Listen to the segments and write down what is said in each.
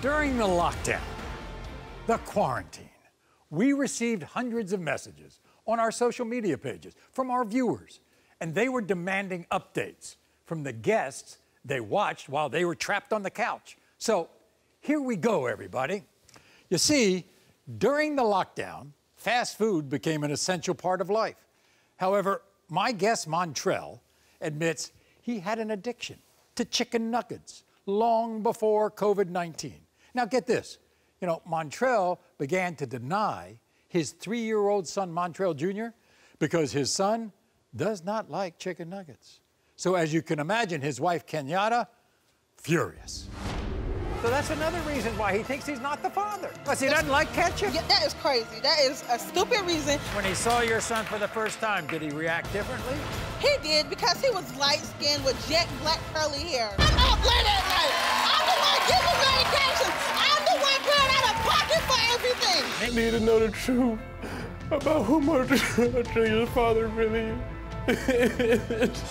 During the lockdown, the quarantine, we received hundreds of messages on our social media pages from our viewers, and they were demanding updates from the guests they watched while they were trapped on the couch. So here we go, everybody. You see, during the lockdown, fast food became an essential part of life. However, my guest, Montrell, admits he had an addiction to chicken nuggets long before COVID-19. Now, get this. You know, Montrell began to deny his 3-year-old son, Montrell Jr., because his son does not like chicken nuggets. So as you can imagine, his wife, Kenyatta, furious. So that's another reason why he thinks he's not the father, because he doesn't like ketchup. Yeah, that is crazy. That is a stupid reason. When he saw your son for the first time, did he react differently? He did, because he was light-skinned with jet black curly hair. I'm up late at night. I'm the one giving medication. I'm the one going out of pocket for everything. I need to know the truth about who Montrell's father really is.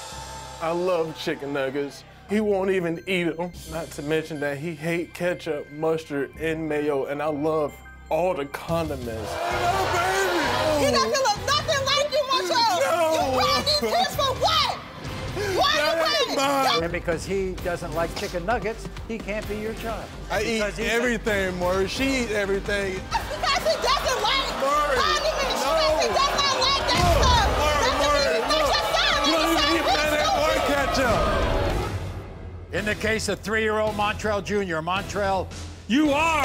I love chicken nuggets. He won't even eat them. Not to mention that he hates ketchup, mustard, and mayo, and I love all the condiments. Oh, baby! He doesn't look nothing like you, Montrell. No. You brought these kids for what? Why are you playing? And because he doesn't like chicken nuggets, he can't be your child. I eat everything, Maury. She eats everything. That's because he doesn't like condiments. No. He does not like that stuff. You don't even eat mayonnaise or ketchup. In the case of 3-year-old Montrell Jr., Montrell, you are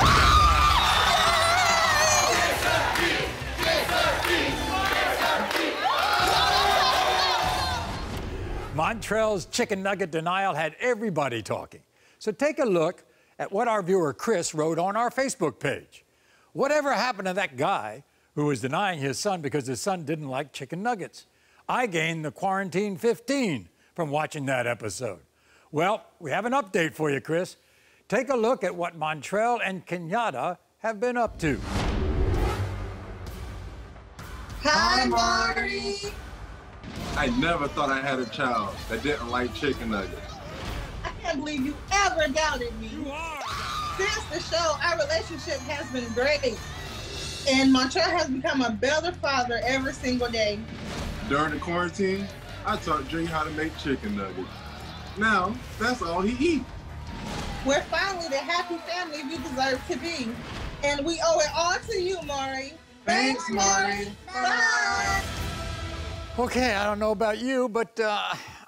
Montrell's chicken nugget denial had everybody talking. So take a look at what our viewer Chris wrote on our Facebook page. Whatever happened to that guy who was denying his son because his son didn't like chicken nuggets? I gained the quarantine 15 from watching that episode. Well, we have an update for you, Chris. Take a look at what Montrell and Kenyatta have been up to. Hi, Maury. I never thought I had a child that didn't like chicken nuggets. I can't believe you ever doubted me. You are. Since the show, our relationship has been great. And Montrell has become a better father every single day. During the quarantine, I taught Dre how to make chicken nuggets. Now, that's all he eats. We're finally the happy family we deserve to be. And we owe it all to you, Maury. Thanks, Maury. Bye. Okay, I don't know about you, but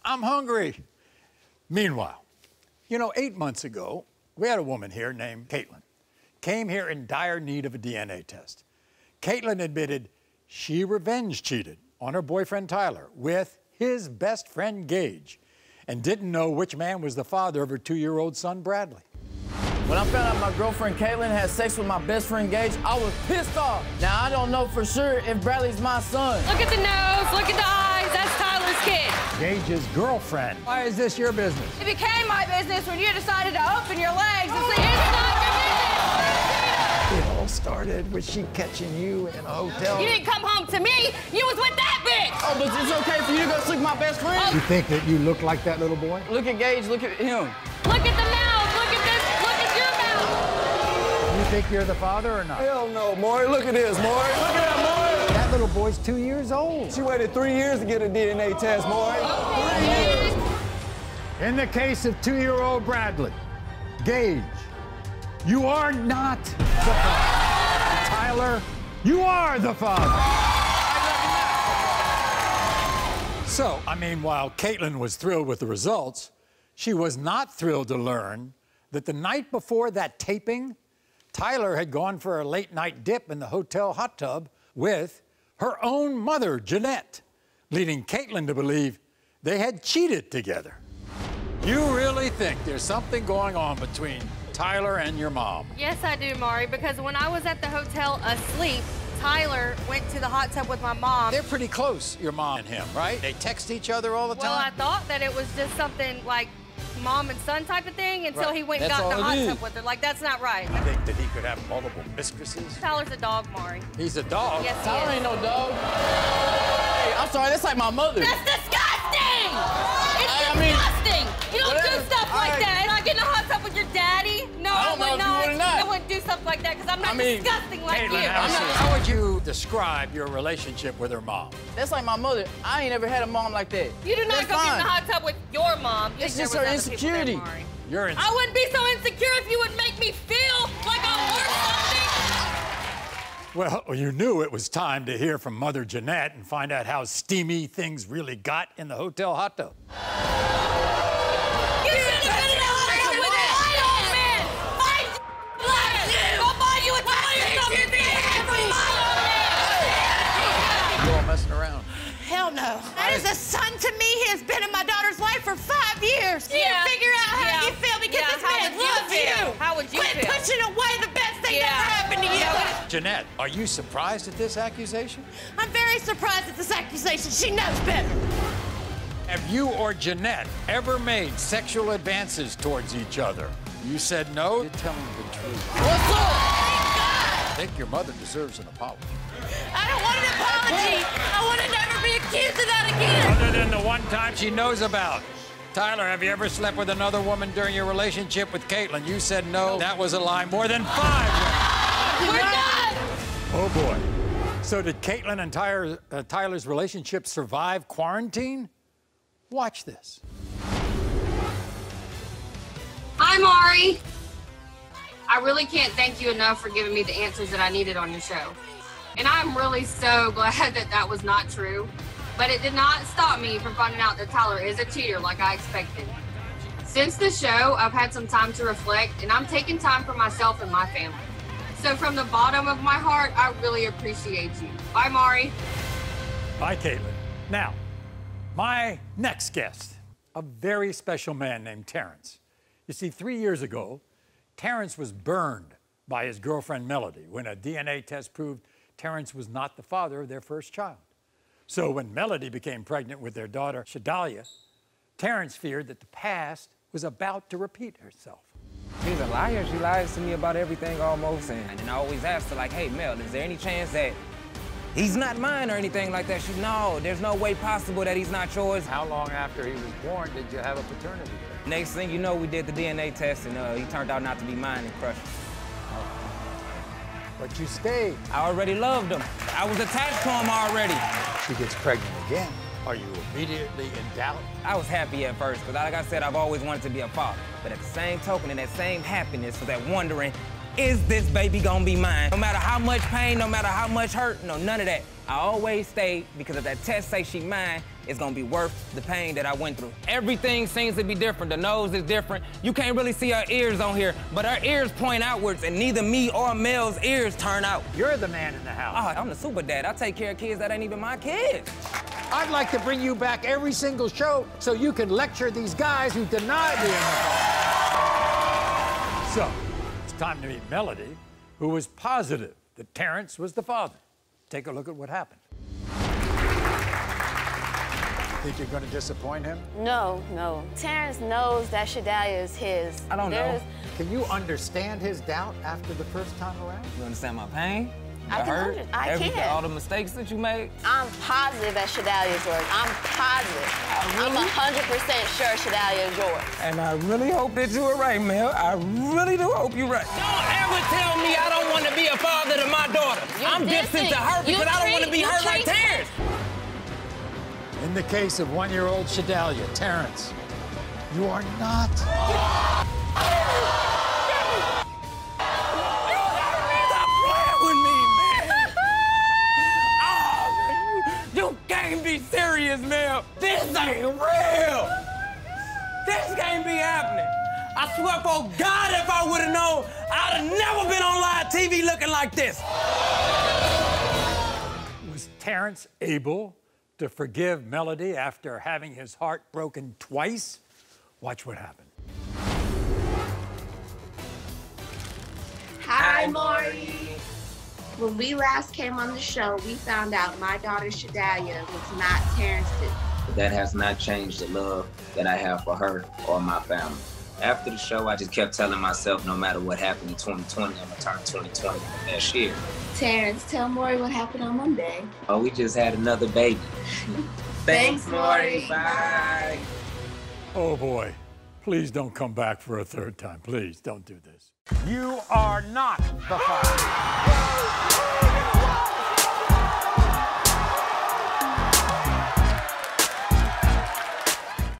I'm hungry. Meanwhile, you know, 8 months ago, we had a woman here named Caitlin. Came here in dire need of a DNA test. Caitlin admitted she revenge cheated on her boyfriend Tyler with his best friend Gage, and didn't know which man was the father of her 2-year-old son, Bradley. When I found out my girlfriend Caitlin had sex with my best friend Gage, I was pissed off. Now, I don't know for sure if Bradley's my son. Look at the nose, look at the eyes, that's Tyler's kid. Gage's girlfriend. Why is this your business? It became my business when you decided to open your legs and say, it's not your business. It all started with she catching you in a hotel. You didn't come home to me, you was with that bitch. Oh, but it's okay for you to go sleep with my best friend? You think that you look like that little boy? Look at Gage, look at him. Look at the mouth, look at this, look at your mouth. You think you're the father or not? Hell no, Maury. Look at this, Maury. Look at that, Maury. That little boy's 2 years old. She waited 3 years to get a DNA test, Maury. 3 years. In the case of 2-year-old Bradley, Gage, you are not the father. Tyler, you are the father. So, I mean, while Caitlin was thrilled with the results, she was not thrilled to learn that the night before that taping, Tyler had gone for a late-night dip in the hotel hot tub with her own mother, Jeanette, leading Caitlin to believe they had cheated together. You really think there's something going on between Tyler and your mom? Yes, I do, Maury, because when I was at the hotel asleep, Tyler went to the hot tub with my mom. They're pretty close, your mom and him, right? They text each other all the time? Well, I thought that it was just something like mom and son type of thing until he went and That's got in the all hot it tub is. with her. Like, that's not right. You think that he could have multiple mistresses? Tyler's a dog, Maury. He's a dog? Yes, he Tyler is. ain't no dog. Hey, I'm sorry, that's like my mother. That's disgusting! It's I mean, disgusting! You don't do whatever. stuff like All right. that. Like in the hot tub with your daddy? No, I don't know if you would or not. I'm not disgusting like Caitlin, you. how would you describe your relationship with her mom? That's like my mother. I ain't ever had a mom like that. You do not That's go get in fine. the hot tub with your mom. It's just her insecurity. I wouldn't be so insecure if you would make me feel like I'm worth something. Well, you knew it was time to hear from Mother Jeanette and find out how steamy things really got in the hotel hot tub. You should have been in the hot tub with that old man. I love you. Go buy you a You all messing around. Hell no. That is a son to me. He has been in my daughter's life for 5 years. You Yeah. figure out how you feel because this man loves you. How would you Quit feel? pushing away the best thing that ever happened to you. Jeanette, are you surprised at this accusation? I'm very surprised at this accusation. She knows better. Have you or Jeanette ever made sexual advances towards each other? You said no? You're telling the truth. What's up? I think your mother deserves an apology. I don't want an apology. I want to never be accused of that again. Other than the one time she knows about. Tyler, have you ever slept with another woman during your relationship with Caitlin? You said no. That was a lie. More than 5. We're done. Oh, boy. So did Caitlin and Tyler's relationship survive quarantine? Watch this. Hi, Maury. I really can't thank you enough for giving me the answers that I needed on your show. And I'm really so glad that that was not true. But it did not stop me from finding out that Tyler is a cheater like I expected. Since the show, I've had some time to reflect, and I'm taking time for myself and my family. So from the bottom of my heart, I really appreciate you. Bye, Maury. Bye, Caitlin. Now, my next guest, a very special man named Terrence. You see, 3 years ago, Terrence was burned by his girlfriend Melody when a DNA test proved Terrence was not the father of their first child. So when Melody became pregnant with their daughter, Shadalia, Terrence feared that the past was about to repeat herself. She's a liar. She lies to me about everything almost. And I always ask her, like, hey, Mel, is there any chance that he's not mine or anything like that? She's, no, there's no way possible that he's not yours. How long after he was born did you have a paternity test? Next thing you know, we did the DNA test, and he turned out not to be mine and crushed. But you stayed. I already loved him. I was attached to him already. She gets pregnant again. Are you immediately in doubt? I was happy at first, because like I said, I've always wanted to be a father. But at the same token, in that same happiness, was that wondering, is this baby gonna be mine? No matter how much pain, no matter how much hurt, no, none of that. I always stayed, because if that test say she mine, it's gonna be worth the pain that I went through. Everything seems to be different. The nose is different. You can't really see her ears on here, but her ears point outwards, and neither me or Mel's ears turn out. You're the man in the house. Oh, I'm the super dad. I take care of kids that ain't even my kids. I'd like to bring you back every single show so you can lecture these guys who deny being the father. So, it's time to meet Melody, who was positive that Terrence was the father. Take a look at what happened. Think you're going to disappoint him? No. Terrence knows that Shadalia is his. I don't know. Can you understand his doubt after the first time around? You understand my pain? I can hurt? I Everything, can. all the mistakes that you made? I'm positive that Shadalia is yours. I'm positive. I'm 100% sure Shadalia is yours. And I really hope that you were right, Mel. I really do hope you're right. Don't ever tell me I don't want to be a father to my daughter. I'm distant to her because I don't want to be hurt like Terrence. In the case of one-year-old Shadalia, Terrence, you are not. You can't be serious, Mel. This ain't real. This can't be happening. I swear for God, if I would have known, I'd have never been on live TV looking like this. Was Terrence able to forgive Melody after having his heart broken twice? Watch what happened. Hi, Maury. When we last came on the show, we found out my daughter Shadalia was not Terrence's. That has not changed the love that I have for her or my family. After the show, I just kept telling myself, no matter what happened in 2020, I'm gonna turn 2020 next year. Terrence, tell Maury what happened on Monday. Oh, we just had another baby. Thanks, Maury. Bye. Oh, boy. Please don't come back for a third time. Please don't do this. You are not the father.